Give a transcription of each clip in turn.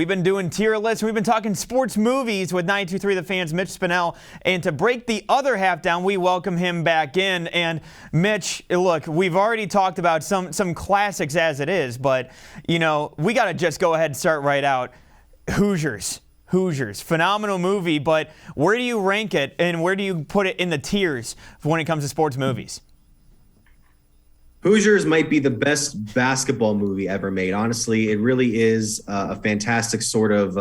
We've been doing tier lists. We've been talking sports movies with 92.3 The Fan's Mitch Spinell. And to break the other half down, we welcome him back in. And Mitch, look, we've already talked about some classics as it is, but, you know, we got to just go ahead and start right out. Hoosiers. Phenomenal movie, but where do you rank it and where do you put it in the tiers when it comes to sports movies? Hoosiers might be the best basketball movie ever made. Honestly, it really is a fantastic sort of,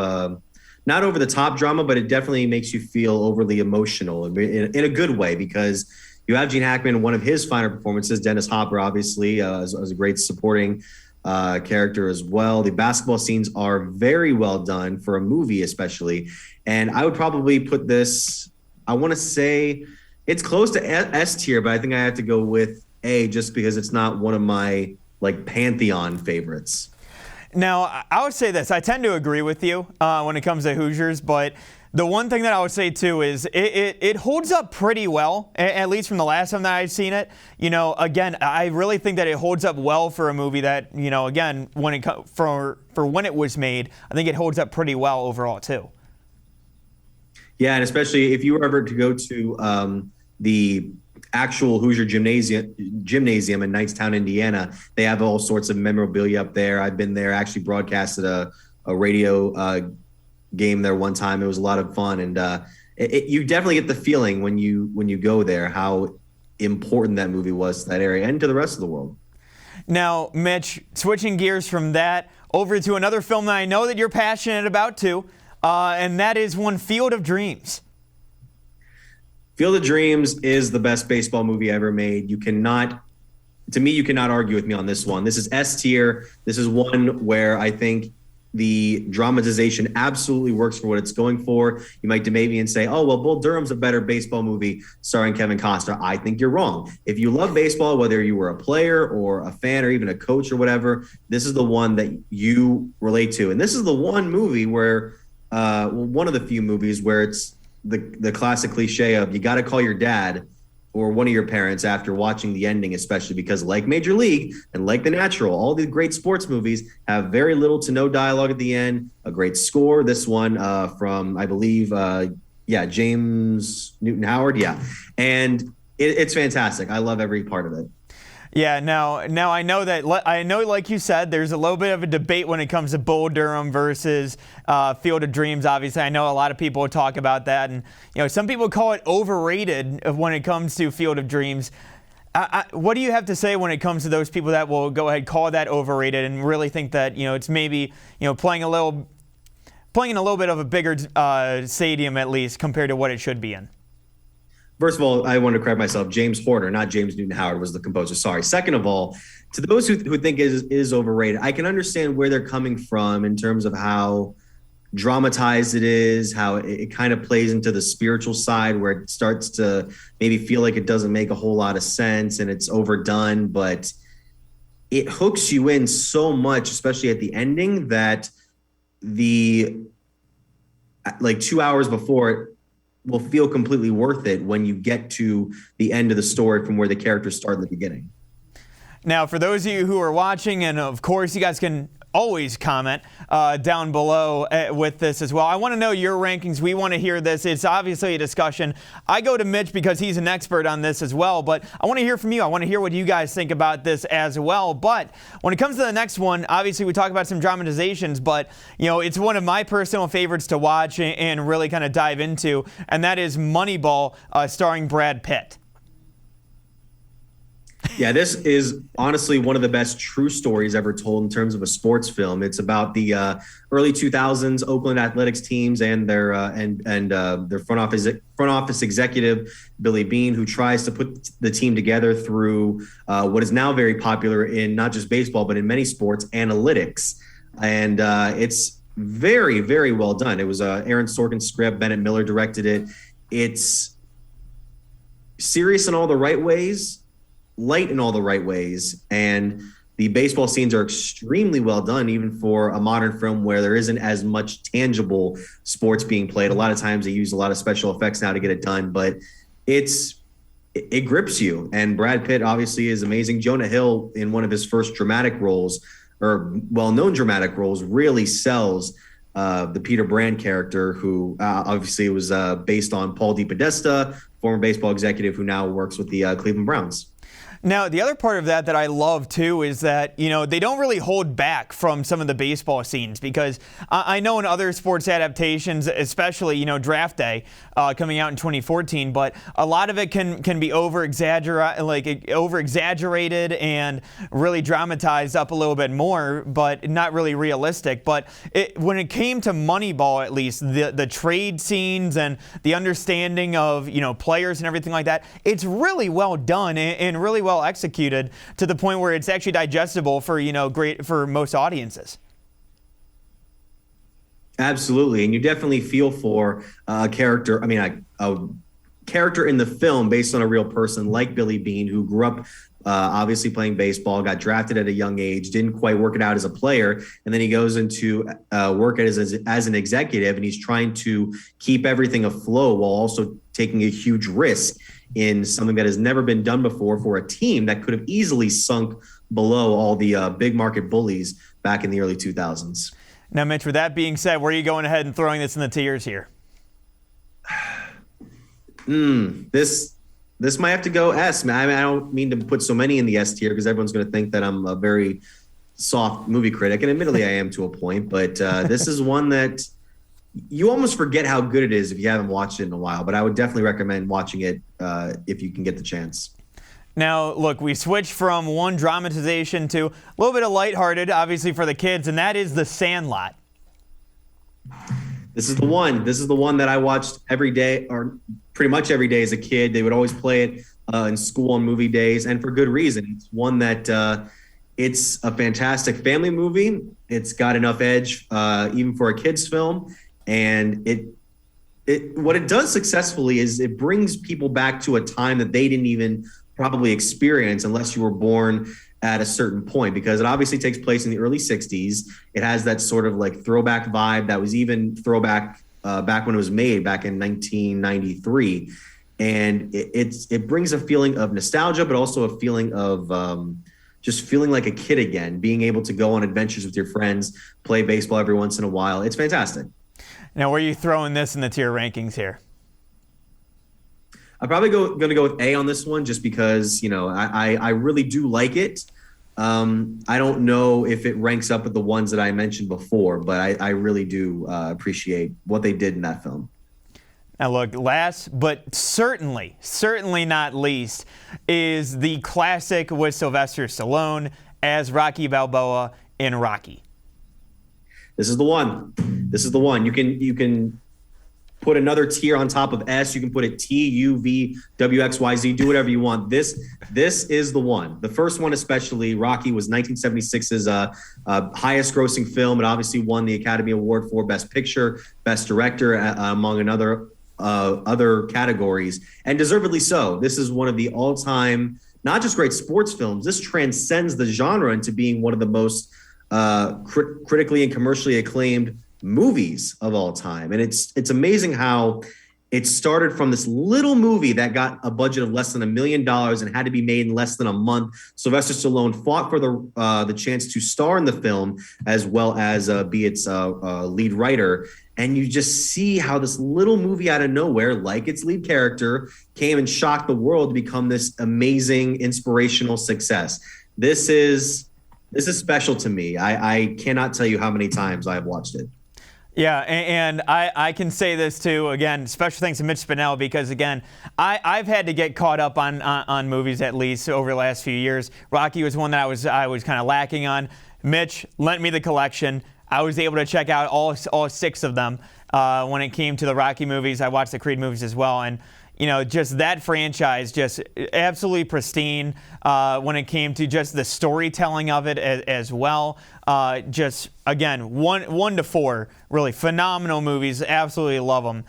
not over the top drama, but it definitely makes you feel overly emotional in a good way, because you have Gene Hackman in one of his finer performances. Dennis Hopper, obviously, as a great supporting character as well. The basketball scenes are very well done for a movie, especially. And I would probably put this, I want to say it's close to S tier, but I think I have to go with A, just because it's not one of my pantheon favorites. Now, I would say this. I tend to agree with you when it comes to Hoosiers, but the one thing that I would say too is it holds up pretty well, at least from the last time that I've seen it. You know, again, I really think that it holds up well for a movie that, you know, again, when it for when it was made, I think it holds up pretty well overall too. Yeah, and especially if you were ever to go to the actual Hoosier gymnasium in Knightstown, Indiana. They have all sorts of memorabilia up there. I've been there, actually broadcasted a radio game there one time. It was a lot of fun, and you definitely get the feeling when you go there how important that movie was to that area and to the rest of the world. Now, Mitch, switching gears from that over to another film that I know that you're passionate about too, and that is one Field of Dreams. Field of Dreams is the best baseball movie ever made. You cannot argue with me on this one. This is S tier. This is one where I think the dramatization absolutely works for what it's going for. You might debate me and say, oh, well, Bull Durham's a better baseball movie starring Kevin Costner. I think you're wrong. If you love baseball, whether you were a player or a fan or even a coach or whatever, this is the one that you relate to. And this is the one movie where, one of the few movies where it's the classic cliche of you got to call your dad or one of your parents after watching the ending, especially because like Major League and like The Natural, all the great sports movies have very little to no dialogue at the end, a great score. This one from, I believe, James Newton Howard. Yeah. And it's fantastic. I love every part of it. Yeah, now I know like you said, there's a little bit of a debate when it comes to Bull Durham versus Field of Dreams. Obviously, I know a lot of people talk about that, and you know, some people call it overrated when it comes to Field of Dreams. What do you have to say when it comes to those people that will go ahead and call that overrated and really think that, you know, it's maybe, you know, playing in a little bit of a bigger stadium at least compared to what it should be in? First of all, I want to correct myself. James Horner, not James Newton Howard, was the composer. Sorry. Second of all, to those who think it is overrated, I can understand where they're coming from in terms of how dramatized it is, how it kind of plays into the spiritual side where it starts to maybe feel like it doesn't make a whole lot of sense and it's overdone, but it hooks you in so much, especially at the ending, that the 2 hours before it will feel completely worth it when you get to the end of the story from where the characters start in the beginning. Now, for those of you who are watching, and of course you guys can always comment down below with this as well. I want to know your rankings. We want to hear this. It's obviously a discussion. I go to Mitch because he's an expert on this as well, but I want to hear from you. I want to hear what you guys think about this as well. But when it comes to the next one, obviously we talk about some dramatizations, but you know, it's one of my personal favorites to watch and really kind of dive into, and that is Moneyball, starring Brad Pitt. Yeah, this is honestly one of the best true stories ever told in terms of a sports film. It's about the early 2000s Oakland Athletics teams and their front office executive Billy Beane, who tries to put the team together through what is now very popular in not just baseball but in many sports, analytics. And it's very, very well done. It was Aaron Sorkin's script. Bennett Miller directed it. It's serious in all the right ways, light in all the right ways, and the baseball scenes are extremely well done, even for a modern film where there isn't as much tangible sports being played. A lot of times they use a lot of special effects now to get it done, but it grips you. And Brad Pitt obviously is amazing. Jonah Hill, in one of his first dramatic roles, or well-known dramatic roles, really sells the Peter Brand character, who obviously was based on Paul DePodesta, former baseball executive who now works with the Cleveland Browns. Now, the other part of that I love, too, is that, they don't really hold back from some of the baseball scenes, because I know in other sports adaptations, especially, Draft Day coming out in 2014, but a lot of it can be over-exaggerated and really dramatized up a little bit more, but not really realistic. But when it came to Moneyball, at least, the trade scenes and the understanding of, players and everything like that, it's really well done and really well executed, to the point where it's actually digestible for great for most audiences. Absolutely, and you definitely feel for a character. I mean, a character in the film based on a real person like Billy Beane, who grew up obviously playing baseball, got drafted at a young age, didn't quite work it out as a player, and then he goes into work as an executive, and he's trying to keep everything afloat while also taking a huge risk in something that has never been done before for a team that could have easily sunk below all the big market bullies back in the early 2000s. Now, Mitch, with that being said, where are you going ahead and throwing this in the tiers here? This might have to go S, man. I mean, I don't mean to put so many in the S tier, because everyone's going to think that I'm a very soft movie critic, and admittedly I am to a point, but this is one that you almost forget how good it is if you haven't watched it in a while, but I would definitely recommend watching it if you can get the chance. Now, look, we switched from one dramatization to a little bit of lighthearted, obviously, for the kids, and that is The Sandlot. This is the one. This is the one that I watched every day, or pretty much every day as a kid. They would always play it in school on movie days, and for good reason. It's one that it's a fantastic family movie. It's got enough edge, even for a kid's film. And what it does successfully is it brings people back to a time that they didn't even probably experience unless you were born at a certain point, because it obviously takes place in the early 60s. It has that sort of like throwback vibe that was even throwback back when it was made back in 1993. And it brings a feeling of nostalgia, but also a feeling of just feeling like a kid again, being able to go on adventures with your friends, play baseball every once in a while. It's fantastic. Now, where are you throwing this in the tier rankings here? I'm probably going to go with A on this one, just because, I really do like it. I don't know if it ranks up with the ones that I mentioned before, but I really do appreciate what they did in that film. Now, look, last but certainly not least is the classic with Sylvester Stallone as Rocky Balboa in Rocky. This is the one. This is the one. You can put another tier on top of S. You can put it T, U, V, W, X, Y, Z. Do whatever you want. This is the one. The first one, especially, Rocky, was 1976's highest grossing film. It obviously won the Academy Award for Best Picture, Best Director, among other categories, and deservedly so. This is one of the all-time, not just great sports films. This transcends the genre into being one of the most critically and commercially acclaimed movies of all time. And it's amazing how it started from this little movie that got a budget of less than $1 million and had to be made in less than a month. Sylvester Stallone fought for the chance to star in the film, as well as be its lead writer. And you just see how this little movie out of nowhere, like its lead character, came and shocked the world to become this amazing, inspirational success. This is special to me. I cannot tell you how many times I've watched it. Yeah, and I can say this too, again, special thanks to Mitch Spinell, because again, I've had to get caught up on movies at least over the last few years. Rocky was one that I was kind of lacking on. Mitch lent me the collection. I was able to check out all 6 of them when it came to the Rocky movies. I watched the Creed movies as well, and just that franchise, just absolutely pristine when it came to just the storytelling of it as well. Just, again, 1 to 4, really phenomenal movies. Absolutely love them.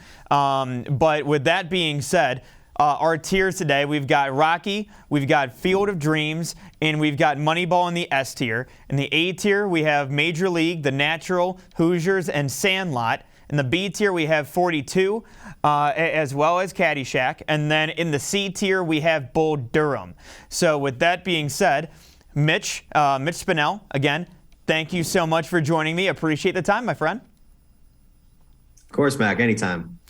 But with that being said, our tiers today, we've got Rocky, we've got Field of Dreams, and we've got Moneyball in the S tier. In the A tier, we have Major League, The Natural, Hoosiers, and Sandlot. In the B tier, we have 42, as well as Caddyshack. And then in the C tier, we have Bull Durham. So with that being said, Mitch Spinell, again, thank you so much for joining me. Appreciate the time, my friend. course, Mac. Anytime.